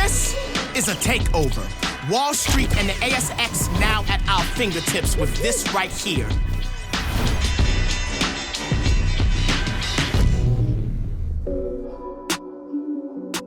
This is a takeover. Wall Street and the ASX now at our fingertips with this right here.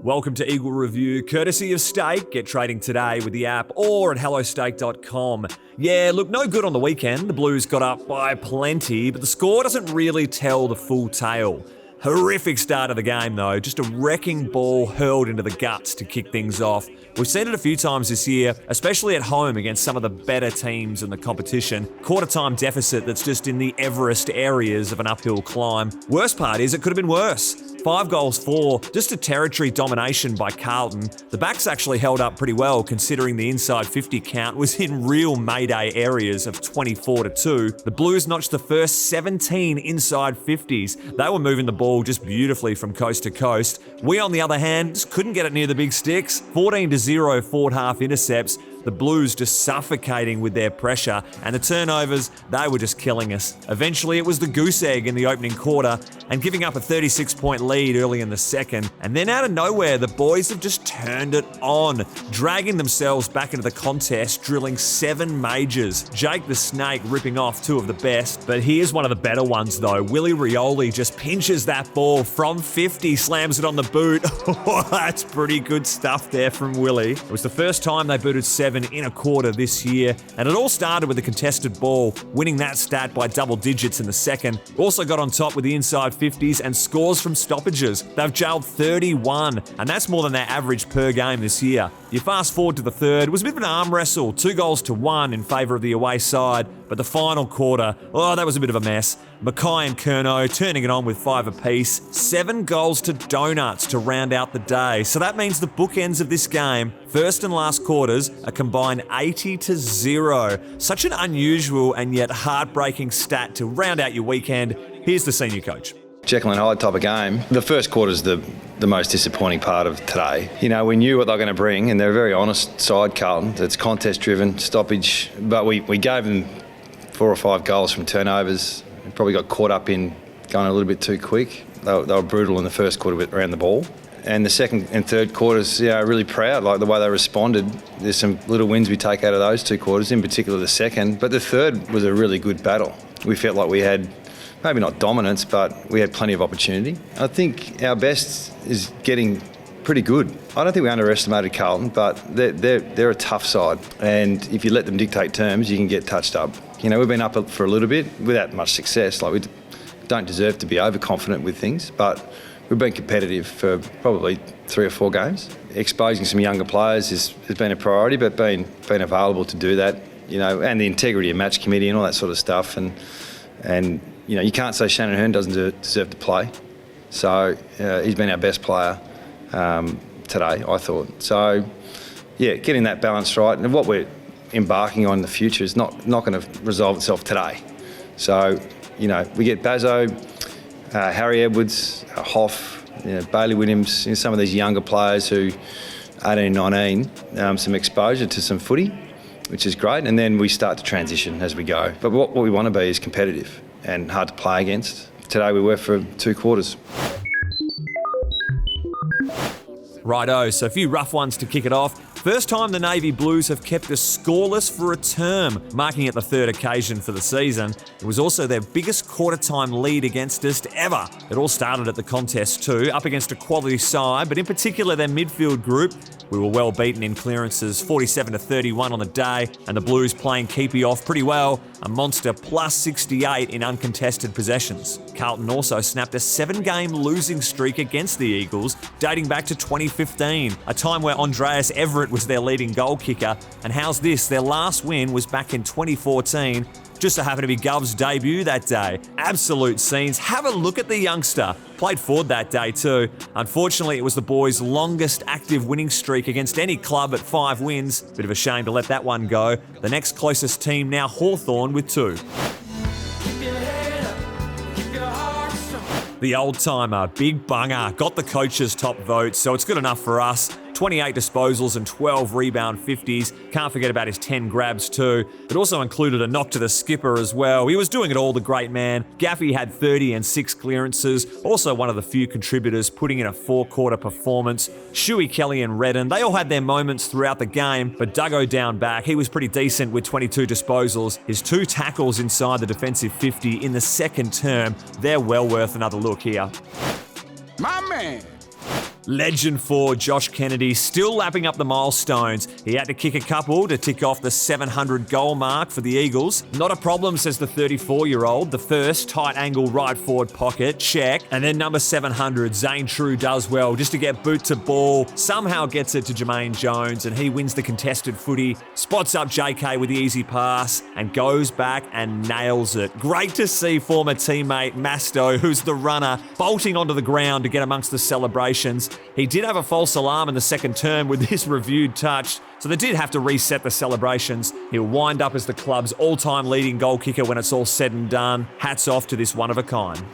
Welcome to Eagle Review, courtesy of Stake. Get trading today with the app or at hellostake.com. Yeah, look, no good on the weekend. The Blues got up by plenty, but the score doesn't really tell the full tale. Horrific start of the game though, just a wrecking ball hurled into the guts to kick things off. We've seen it a few times this year, especially at home against some of the better teams in the competition. Quarter-time deficit that's just in the Everest areas of an uphill climb. Worst part is it could have been worse. 5 goals for, just a territory domination by Carlton. The backs actually held up pretty well considering the inside 50 count was in real Mayday areas of 24-2. The Blues notched the first 17 inside 50s. They were moving the ball just beautifully from coast to coast. We, on the other hand, just couldn't get it near the big sticks. 14-0 forward half intercepts. The Blues just suffocating with their pressure, and the turnovers, they were just killing us. Eventually, it was the goose egg in the opening quarter, and giving up a 36-point lead early in the second. And then out of nowhere, the boys have just turned it on, dragging themselves back into the contest, drilling 7 majors. Jake the Snake ripping off 2 of the best, but here's one of the better ones though. Willie Rioli just pinches that ball from 50, slams it on the boot. That's pretty good stuff there from Willie. It was the first time they booted 7 in a quarter this year, and it all started with a contested ball, winning that stat by double digits in the second. Also got on top with the inside 50s and scores from stoppages. They've jailed 31, and that's more than their average per game this year. You fast forward to the third, it was a bit of an arm wrestle, 2-1 in favour of the away side, but the final quarter, that was a bit of a mess. Mackay and Curnow turning it on with 5 apiece, 7 goals to donuts to round out the day. So that means the bookends of this game, first and last quarters, are combined 80-0. Such an unusual and yet heartbreaking stat to round out your weekend. Here's the senior coach. Jekyll and Hyde type of game. The first quarter's the most disappointing part of today. You know, we knew what they were going to bring, and they're a very honest side, Carlton. It's contest-driven, stoppage, but we gave them 4 or 5 goals from turnovers. We probably got caught up in going a little bit too quick. They were brutal in the first quarter around the ball. And the second and third quarters, really proud, like the way they responded. There's some little wins we take out of those 2 quarters, in particular the second. But the third was a really good battle. We felt like we had, maybe not dominance, but we had plenty of opportunity. I think our best is getting pretty good. I don't think we underestimated Carlton, but they're a tough side. And if you let them dictate terms, you can get touched up. You know, we've been up for a little bit without much success. Like, we don't deserve to be overconfident with things, but we've been competitive for probably 3 or 4 games. Exposing some younger players has been a priority, but being available to do that, and the integrity of match committee and all that sort of stuff. And you can't say Shannon Hurn doesn't deserve to play. So he's been our best player today, I thought. So, getting that balance right. And what we're embarking on in the future is not going to resolve itself today. So, we get Bazzo, Harry Edwards, Hoff, Bailey Williams, some of these younger players who, 18, 19, some exposure to some footy, which is great. And then we start to transition as we go. But what we want to be is competitive and hard to play against. Today we were for 2 quarters. Righto, so a few rough ones to kick it off. First time the Navy Blues have kept us scoreless for a term, marking it the 3rd occasion for the season. It was also their biggest quarter-time lead against us ever. It all started at the contest too, up against a quality side, but in particular their midfield group. We were well beaten in clearances, 47-31 on the day, and the Blues playing keepy off pretty well, a monster plus 68 in uncontested possessions. Carlton also snapped a 7-game losing streak against the Eagles, dating back to 2015, a time where Andreas Everett was their leading goal kicker, and how's this, their last win was back in 2014, just so happened to be Gov's debut that day. Absolute scenes. Have a look at the youngster. Played forward that day too. Unfortunately, it was the boys' longest active winning streak against any club at 5 wins. Bit of a shame to let that one go. The next closest team now Hawthorn with 2. The old-timer, Big Bunger, got the coach's top vote, so it's good enough for us. 28 disposals and 12 rebound 50s. Can't forget about his 10 grabs too. It also included a knock to the skipper as well. He was doing it all, the great man. Gaffey had 30 and 6 clearances. Also one of the few contributors putting in a 4-quarter performance. Shuey, Kelly and Redden, they all had their moments throughout the game, but Duggo down back, he was pretty decent with 22 disposals. His 2 tackles inside the defensive 50 in the second term, they're well worth another look here. My man. Legend for Josh Kennedy, still lapping up the milestones. He had to kick a couple to tick off the 700 goal mark for the Eagles. Not a problem, says the 34-year-old. The first tight angle right forward pocket, check. And then number 700, Zane True does well just to get boot to ball. Somehow gets it to Jermaine Jones and he wins the contested footy. Spots up JK with the easy pass and goes back and nails it. Great to see former teammate Masto, who's the runner, bolting onto the ground to get amongst the celebrations. He did have a false alarm in the second term with this reviewed touch, so they did have to reset the celebrations. He'll wind up as the club's all-time leading goal kicker when it's all said and done. Hats off to this one of a kind.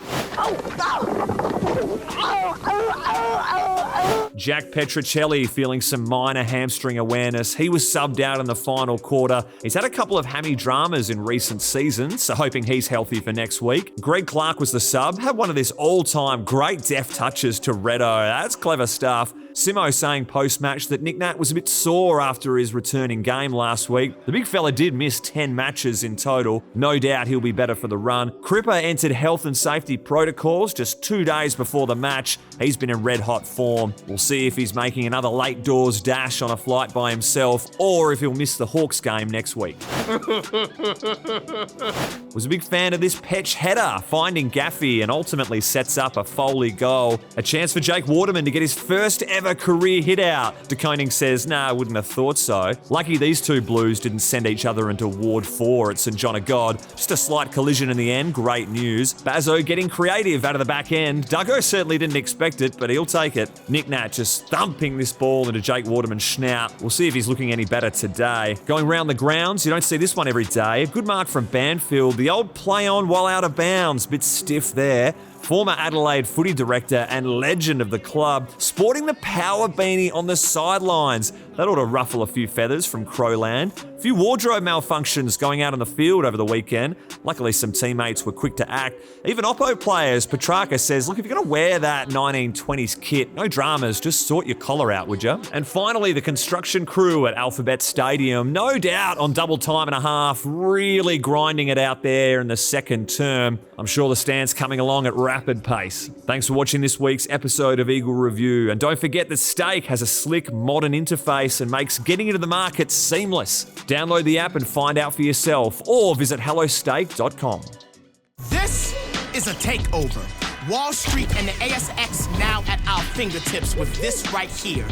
Jack Petrocelli feeling some minor hamstring awareness. He was subbed out in the final quarter. He's had a couple of hammy dramas in recent seasons, so hoping he's healthy for next week. Greg Clark was the sub, had one of this all-time great deft touches to Reddo. That's clever stuff. Simo saying post-match that Nick Nat was a bit sore after his returning game last week. The big fella did miss 10 matches in total. No doubt he'll be better for the run. Cripper entered health and safety protocols just 2 days before the match. He's been in red-hot form. We'll see if he's making another late-doors dash on a flight by himself or if he'll miss the Hawks game next week. Was a big fan of this Petch header, finding Gaffey and ultimately sets up a Foley goal. A chance for Jake Waterman to get his first ever career hit out. De Koning says, nah, I wouldn't have thought so. Lucky these two Blues didn't send each other into Ward 4 at St John of God. Just a slight collision in the end, great news. Bazzo getting creative out of the back end. Duggo certainly didn't expect it, but he'll take it. Nick Nat just thumping this ball into Jake Waterman's snout. We'll see if he's looking any better today. Going round the grounds, you don't see this one every day. A good mark from Banfield. The old play on while out of bounds. Bit stiff there. Former Adelaide footy director and legend of the club, sporting the power beanie on the sidelines. That ought to ruffle a few feathers from Crowland. A few wardrobe malfunctions going out on the field over the weekend. Luckily, some teammates were quick to act. Even Oppo players, Petrarca says, look, if you're going to wear that 1920s kit, no dramas, just sort your collar out, would you? And finally, the construction crew at Alphabet Stadium, no doubt on double time and a half, really grinding it out there in the second term. I'm sure the stand's coming along at rapid pace. Thanks for watching this week's episode of Eagle Review. And don't forget that Stake has a slick, modern interface and makes getting into the market seamless. Download the app and find out for yourself, or visit hellostake.com. This is a takeover. Wall Street and the ASX now at our fingertips with this right here.